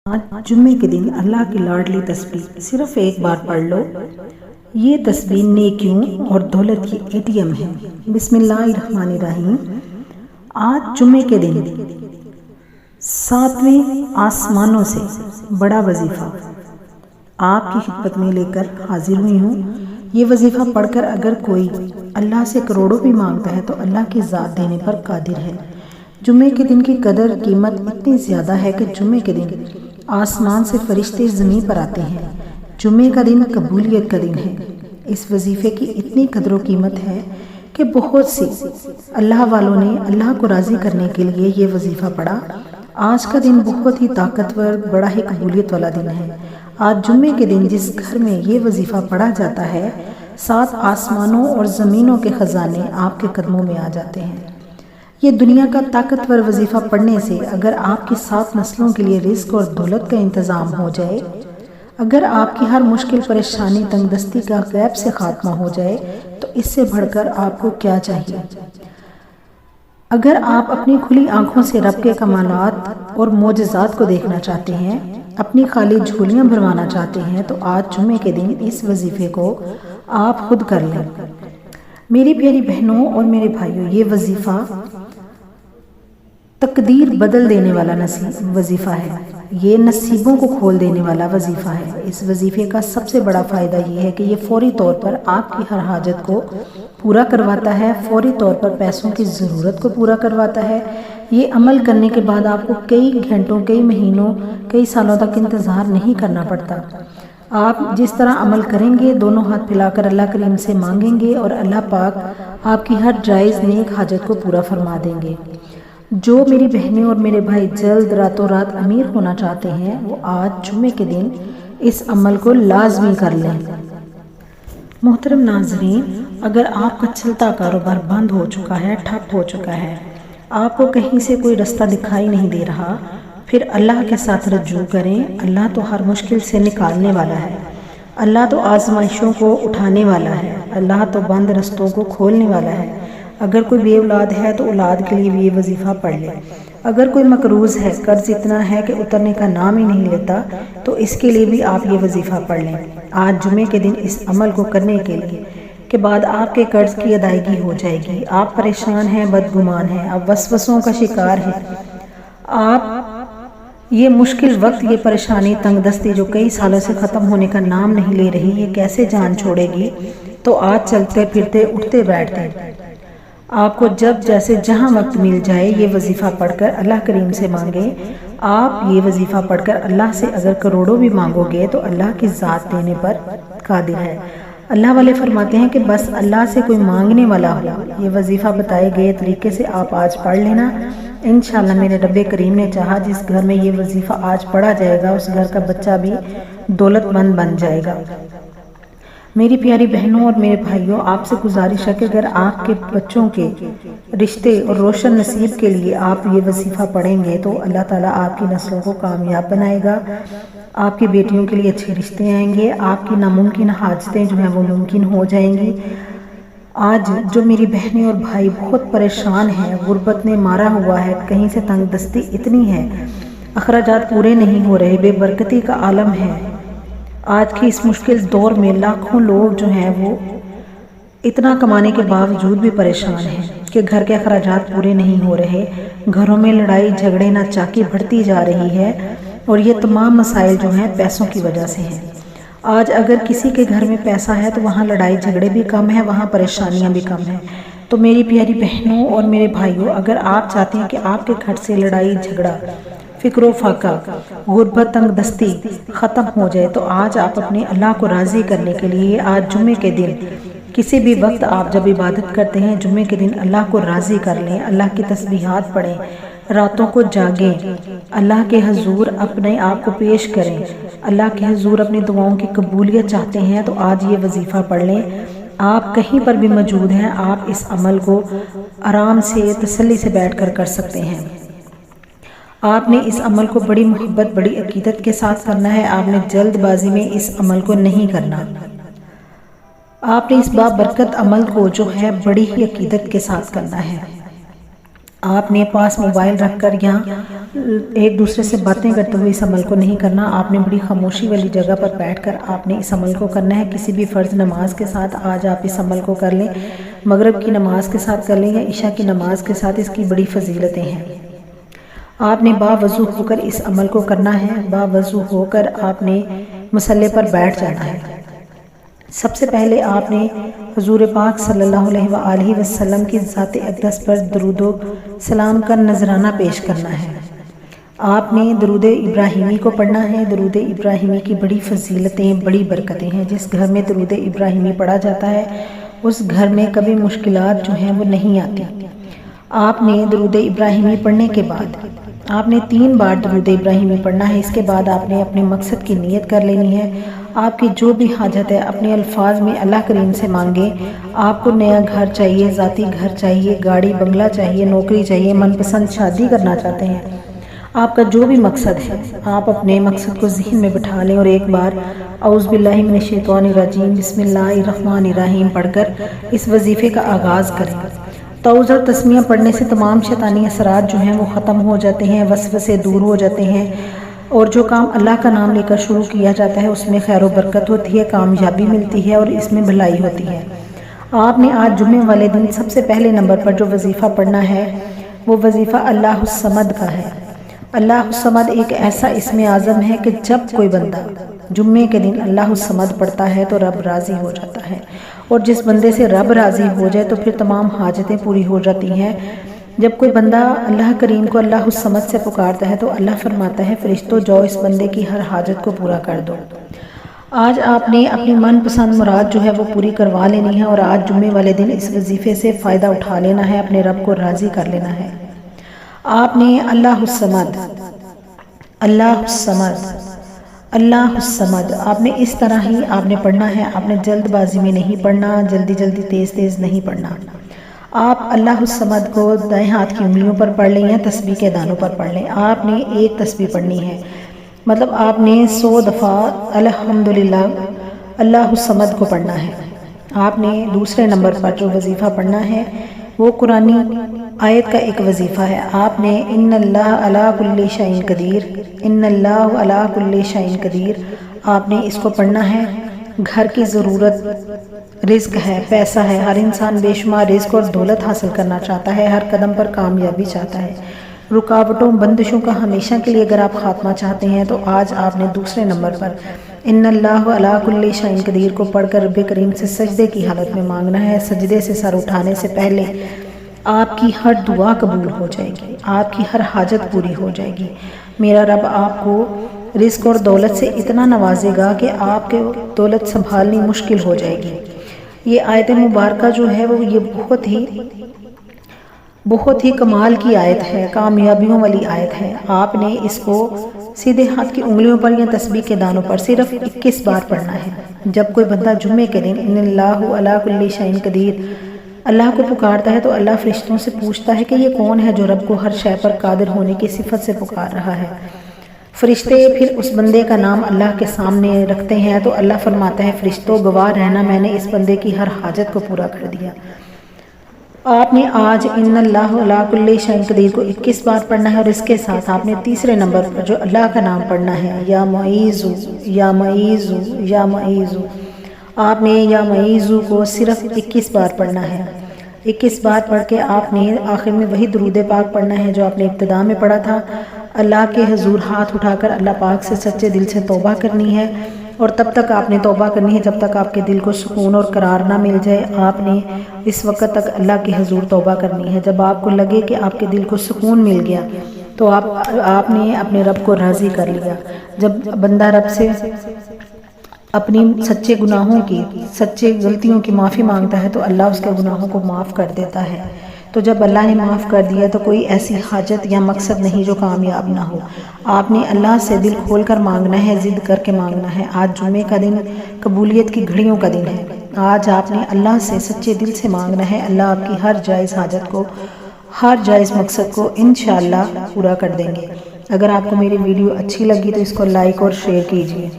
آج جمعے کے دن اللہ کی لاڈلی تسبیح صرف ایک بار پڑھ لو۔ یہ تسبیح نیکیوں اور دولت کی ATM ہے۔ بسم اللہ الرحمن الرحیم۔ آج جمعے کے دن 7ویں آسمانوں سے بڑا وظیفہ آپ کی خدمت میں لے کر حاضر ہوئی ہوں۔ یہ وظیفہ پڑھ کر اگر کوئی اللہ سے کروڑوں بھی مانگتا ہے تو اللہ کی ذات دینے پر قادر ہے۔ جمعے کے دن کی قدر قیمت اتنی زیادہ ہے کہ جمعے کے دن آسمان سے فرشتے زمین پر آتے ہیں۔ جمعے کا دن قبولیت کا دن ہے۔ اس وظیفے کی اتنی قدر و قیمت ہے کہ بہت سی اللہ والوں نے اللہ کو راضی کرنے کے لیے یہ وظیفہ پڑھا۔ آج کا دن بہت ہی طاقتور بڑا ہی قبولیت والا دن ہے۔ آج جمعے کے دن جس گھر میں یہ وظیفہ پڑھا جاتا ہے 7 آسمانوں اور زمینوں کے خزانے آپ کے قدموں میں آ جاتے ہیں۔ یہ دنیا کا طاقتور وظیفہ پڑھنے سے اگر آپ کی 7 نسلوں کے لیے رزق اور دولت کا انتظام ہو جائے، اگر آپ کی ہر مشکل پریشانی تنگ دستی کا غیب سے خاتمہ ہو جائے تو اس سے بڑھ کر آپ کو کیا چاہیے؟ اگر آپ اپنی کھلی آنکھوں سے رب کے کمالات اور معجزات کو دیکھنا چاہتے ہیں، اپنی خالی جھولیاں بھروانا چاہتے ہیں تو آج جمعے کے دن اس وظیفے کو آپ خود کر لیں۔ میری پیاری بہنوں اور میرے بھائیوں، یہ وظیفہ تقدیر بدل دینے والا وظیفہ ہے۔ یہ نصیبوں کو کھول دینے والا وظیفہ ہے۔ اس وظیفے کا سب سے بڑا فائدہ یہ ہے کہ یہ فوری طور پر آپ کی ہر حاجت کو پورا کرواتا ہے، فوری طور پر پیسوں کی ضرورت کو پورا کرواتا ہے۔ یہ عمل کرنے کے بعد آپ کو کئی گھنٹوں، کئی مہینوں، کئی سالوں تک انتظار نہیں کرنا پڑتا۔ آپ جس طرح عمل کریں گے، دونوں ہاتھ پھیلا کر اللہ کریم سے مانگیں گے اور اللہ پاک آپ کی ہر جائز نیک حاجت کو پورا فرما دیں گے۔ جو میری بہنیں اور میرے بھائی جلد راتوں رات امیر ہونا چاہتے ہیں وہ آج جمعے کے دن اس عمل کو لازمی کر لیں۔ محترم ناظرین، اگر آپ کا چلتا کاروبار بند ہو چکا ہے، ٹھپ ہو چکا ہے، آپ کو کہیں سے کوئی رستہ دکھائی نہیں دے رہا، پھر اللہ کے ساتھ رجوع کریں۔ اللہ تو ہر مشکل سے نکالنے والا ہے۔ اللہ تو آزمائشوں کو اٹھانے والا ہے۔ اللہ تو بند رستوں کو کھولنے والا ہے۔ اگر کوئی بے اولاد ہے تو اولاد کے لیے بھی یہ وظیفہ پڑھ لے۔ اگر کوئی مقروض ہے، قرض اتنا ہے کہ اترنے کا نام ہی نہیں لیتا، تو اس کے لیے بھی آپ یہ وظیفہ پڑھ لیں۔ آج جمعے کے دن اس عمل کو کرنے کے بعد آپ کے قرض کی ادائیگی ہو جائے گی۔ آپ پریشان ہیں، بدگمان ہیں، آپ وسوسوں کا شکار ہیں، آپ یہ مشکل وقت، یہ پریشانی تنگ دستی جو کئی سالوں سے ختم ہونے کا نام نہیں لے رہی، یہ کیسے جان چھوڑے گی؟ تو آج چلتے پھرتے اٹھتے بیٹھتے آپ کو جب جیسے جہاں وقت مل جائے یہ وظیفہ پڑھ کر اللہ کریم سے مانگیں۔ آپ یہ وظیفہ پڑھ کر اللہ سے اگر کروڑوں بھی مانگو گے تو اللہ کی ذات دینے پر قادر ہے۔ اللہ والے فرماتے ہیں کہ بس اللہ سے کوئی مانگنے والا ہو۔ یہ وظیفہ بتائے گئے طریقے سے آپ آج پڑھ لینا۔ انشاءاللہ میرے رب کریم نے چاہا جس گھر میں یہ وظیفہ آج پڑھا جائے گا اس گھر کا بچہ بھی دولت مند بن جائے گا۔ میری پیاری بہنوں اور میرے بھائیوں، آپ سے گزارش ہے کہ اگر آپ کے بچوں کے رشتے اور روشن نصیب کے لیے آپ یہ وظیفہ پڑھیں گے تو اللہ تعالیٰ آپ کی نسلوں کو کامیاب بنائے گا۔ آپ کی بیٹیوں کے لیے اچھے رشتے آئیں گے، آپ کی ناممکن حاجتیں جو ہیں وہ ممکن ہو جائیں گی۔ آج جو میری بہنیں اور بھائی بہت پریشان ہیں، غربت نے مارا ہوا ہے، کہیں سے تنگ دستی اتنی ہے، اخراجات پورے نہیں ہو رہے، بے برکتی کا عالم ہے۔ آج کی اس مشکل دور میں لاکھوں لوگ جو ہیں وہ اتنا کمانے کے باوجود بھی پریشان ہیں کہ گھر کے اخراجات پورے نہیں ہو رہے، گھروں میں لڑائی جھگڑے ناچاکی بڑھتی جا رہی ہے اور یہ تمام مسائل جو ہیں پیسوں کی وجہ سے ہیں۔ آج اگر کسی کے گھر میں پیسہ ہے تو وہاں لڑائی جھگڑے بھی کم ہیں، وہاں پریشانیاں بھی کم ہیں۔ تو میری پیاری بہنوں اور میرے بھائیوں، اگر آپ چاہتے ہیں کہ آپ کے گھر سے لڑائی جھگڑا، فکر و فاقہ، غربت تنگ دستی ختم ہو جائے تو آج آپ اپنے اللہ کو راضی کرنے کے لیے آج جمعے کے دن کسی بھی وقت آپ جب عبادت کرتے ہیں جمعے کے دن اللہ کو راضی کر لیں، اللہ کی تسبیحات پڑھیں، راتوں کو جاگیں، اللہ کے حضور اپنے آپ کو پیش کریں، اللہ کے حضور اپنی دعاؤں کی قبولیت چاہتے ہیں تو آج یہ وظیفہ پڑھ لیں۔ آپ کہیں پر بھی موجود ہیں، آپ اس عمل کو آرام سے تسلی سے بیٹھ کر سکتے ہیں۔ آپ نے اس عمل کو بڑی محبت، بڑی عقیدت کے ساتھ کرنا ہے۔ آپ نے جلد بازی میں اس عمل کو نہیں کرنا۔ آپ نے اس بابرکت عمل کو جو ہے بڑی ہی عقیدت کے ساتھ کرنا ہے۔ آپ نے پاس موبائل رکھ کر یا ایک دوسرے سے باتیں کرتے ہوئے اس عمل کو نہیں کرنا۔ آپ نے بڑی خاموشی والی جگہ پر بیٹھ کر آپ نے اس عمل کو کرنا ہے۔ کسی بھی فرض نماز کے ساتھ آج آپ اس عمل کو کر لیں، مغرب کی نماز کے ساتھ کر لیں یا عشاء کی نماز کے ساتھ، اس کی بڑی فضیلتیں ہیں۔ آپ نے باوضو ہو کر اس عمل کو کرنا ہے۔ باوضو ہو کر آپ نے مصلی پر بیٹھ جانا ہے۔ سب سے پہلے آپ نے حضور پاک صلی اللہ علیہ وآلہ وسلم کی ذات اقدس پر درود و سلام کا نذرانہ پیش کرنا ہے۔ آپ نے درود ابراہیمی کو پڑھنا ہے۔ درود ابراہیمی کی بڑی فضیلتیں، بڑی برکتیں ہیں۔ جس گھر میں درود ابراہیمی پڑھا جاتا ہے اس گھر میں کبھی مشکلات جو ہیں وہ نہیں آتی۔ آپ نے درود ابراہیمی پڑھنے کے بعد آپ نے 3 بار درود ابراہیمی پڑھنا ہے۔ اس کے بعد آپ نے اپنے مقصد کی نیت کر لینی ہے۔ آپ کی جو بھی حاجت ہے اپنے الفاظ میں اللہ کریم سے مانگیں۔ آپ کو نیا گھر چاہیے، ذاتی گھر چاہیے، گاڑی بنگلہ چاہیے، نوکری چاہیے، من پسند شادی کرنا چاہتے ہیں، آپ کا جو بھی مقصد ہے آپ اپنے مقصد کو ذہن میں بٹھا لیں اور ایک بار اعوذ باللہ من الشیطان الرجیم بسم اللہ الرحمن الرحیم پڑھ کر اس وظیفے کا آغاز کریں۔ تعوذ اور تسمیہ پڑھنے سے تمام شیطانی اثرات جو ہیں وہ ختم ہو جاتے ہیں، وسوسے دور ہو جاتے ہیں، اور جو کام اللہ کا نام لے کر شروع کیا جاتا ہے اس میں خیر و برکت ہوتی ہے، کامیابی ملتی ہے اور اس میں بھلائی ہوتی ہے۔ آپ نے آج جمعے والے دن سب سے پہلے نمبر پر جو وظیفہ پڑھنا ہے وہ وظیفہ اللہ الصمد کا ہے۔ اللہ الصمد ایک ایسا اسم اعظم ہے کہ جب کوئی بندہ جمعے کے دن اللہ الصمد پڑھتا ہے تو رب راضی ہو جاتا ہے، اور جس بندے سے رب راضی ہو جائے تو پھر تمام حاجتیں پوری ہو جاتی ہیں۔ جب کوئی بندہ اللہ کریم کو اللہ الصمد سے پکارتا ہے تو اللہ فرماتا ہے فرشتوں جاؤ اس بندے کی ہر حاجت کو پورا کر دو۔ آج آپ نے اپنی من پسند مراد جو ہے وہ پوری کروا لینی ہے، اور آج جمعے والے دن اس وظیفے سے فائدہ اٹھا لینا ہے، اپنے رب کو راضی کر لینا ہے۔ آپ نے اللہ الصمد اللہ الصمد اللہ الصمد آپ نے اس طرح ہی آپ نے پڑھنا ہے۔ آپ نے جلد بازی میں نہیں پڑھنا، جلدی جلدی تیز تیز نہیں پڑھنا۔ آپ اللہ الصمد کو دائیں ہاتھ کی انگلیوں پر پڑھ لیں یا تسبیح کے دانوں پر پڑھ لیں۔ آپ نے ایک تسبیح پڑھنی ہے، مطلب آپ نے 100 دفعہ الحمدللہ اللہ الصمد کو پڑھنا ہے۔ آپ نے دوسرے نمبر پر جو وظیفہ پڑھنا ہے وہ قرآنی آیت کا ایک وظیفہ ہے۔ آپ نے ان اللہ علی کل شیء قدیر، ان اللہ علی کل شیء قدیر، آپ نے اس کو پڑھنا ہے۔ گھر کی ضرورت، رزق ہے، پیسہ ہے، ہر انسان بے شمار رزق اور دولت حاصل کرنا چاہتا ہے، ہر قدم پر کامیابی چاہتا ہے۔ رکاوٹوں بندشوں کا ہمیشہ کے لیے اگر آپ خاتمہ چاہتے ہیں تو آج آپ نے دوسرے نمبر پر ان اللہ علی کل شیء قدیر کو پڑھ کر رب کریم سے سجدے کی حالت میں مانگنا ہے۔ سجدے سے سر اٹھانے سے پہلے آپ کی ہر دعا قبول ہو جائے گی، آپ کی ہر حاجت پوری ہو جائے گی۔ میرا رب آپ کو رزق اور دولت سے اتنا نوازے گا کہ آپ کے دولت سنبھالنی مشکل ہو جائے گی۔ یہ آیت مبارکہ جو ہے وہ یہ بہت ہی کمال کی آیت ہے، کامیابیوں والی آیت ہے۔ آپ نے اس کو سیدھے ہاتھ کی انگلیوں پر یا تسبیح کے دانوں پر صرف 21 بار پڑھنا ہے۔ جب کوئی بندہ جمعے کے دن ان اللہ علی کل شیء قدیر اللہ کو پکارتا ہے تو اللہ فرشتوں سے پوچھتا ہے کہ یہ کون ہے جو رب کو ہر شے پر قادر ہونے کی صفت سے پکار رہا ہے۔ فرشتے پھر اس بندے کا نام اللہ کے سامنے رکھتے ہیں تو اللہ فرماتا ہے فرشتوں گواہ رہنا میں نے اس بندے کی ہر حاجت کو پورا کر دیا۔ آپ نے آج ان اللہ علی کل شیء قدیر کو 21 بار پڑھنا ہے، اور اس کے ساتھ آپ نے تیسرے نمبر پر جو اللہ کا نام پڑھنا ہے یا معیذ یا معیذ یا معیذ، آپ نے یا معیذ کو صرف 21 بار پڑھنا ہے۔ 21 بار پڑھ کے آپ نے آخر میں وہی درود پاک پڑھنا ہے جو آپ نے ابتدا میں پڑھا تھا۔ اللہ کے حضور ہاتھ اٹھا کر اللہ پاک سے سچے دل سے توبہ کرنی ہے، اور تب تک آپ نے توبہ کرنی ہے جب تک آپ کے دل کو سکون اور قرار نہ مل جائے۔ آپ نے اس وقت تک اللہ کے حضور توبہ کرنی ہے۔ جب آپ کو لگے کہ آپ کے دل کو سکون مل گیا تو آپ نے اپنے رب کو راضی کر لیا۔ جب بندہ رب سے اپنی سچے گناہوں کی، سچے غلطیوں کی معافی مانگتا ہے تو اللہ اس کے گناہوں کو معاف کر دیتا ہے۔ تو جب اللہ نے معاف کر دیا تو کوئی ایسی حاجت یا مقصد نہیں جو کامیاب نہ ہو۔ آپ نے اللہ سے دل کھول کر مانگنا ہے، ضد کر کے مانگنا ہے۔ آج جمعے کا دن قبولیت کی گھڑیوں کا دن ہے۔ آج آپ نے اللہ سے سچے دل سے مانگنا ہے، اللہ آپ کی ہر جائز حاجت کو، ہر جائز مقصد کو انشاءاللہ پورا کر دیں گے۔ اگر آپ کو میری ویڈیو اچھی لگی تو اس کو لائک اور شیئر کیجیے۔